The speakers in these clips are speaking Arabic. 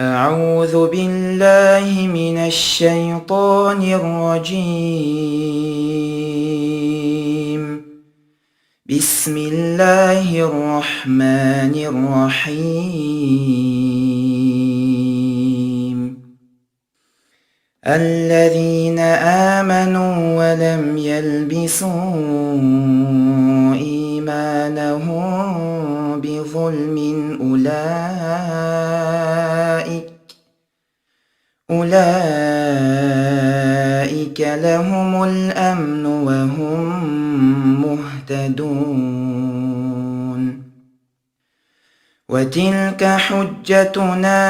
أعوذ بالله من الشيطان الرجيم. بسم الله الرحمن الرحيم. الذين آمنوا ولم يلبسوا إيمانهم بظلم أولئك لهم الأمن وهم مهتدون. وتلك حجتنا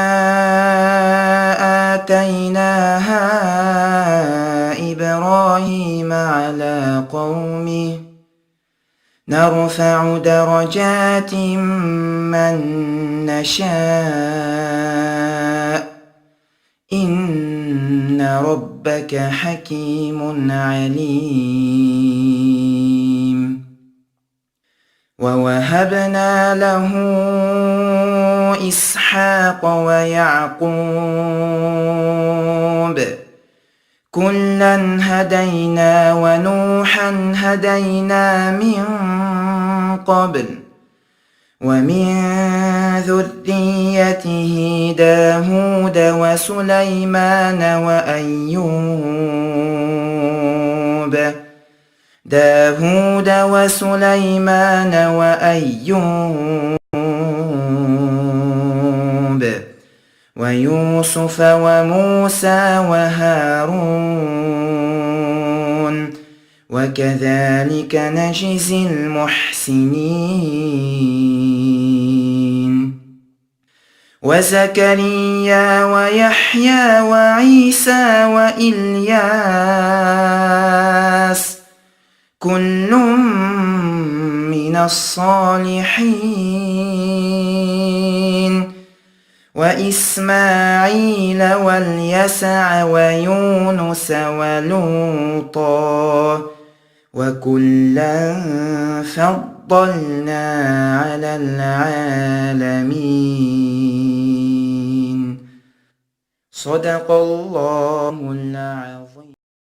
آتيناها إبراهيم على قومه نرفع درجات من نشاء إن ربك حكيم عليم. ووهبنا له إسحاق ويعقوب كلا هدينا ونوحا هدينا من قبل ومن ذريته داود وسليمان وأيوب ويوسف وموسى وهارون وكذلك نجزي المحسنين. وزكريا ويحيى وعيسى وإلياس كل من الصالحين وإسماعيل واليسع ويونس ولوطا وكلا فضلنا على العالمين. صدق الله العظيم.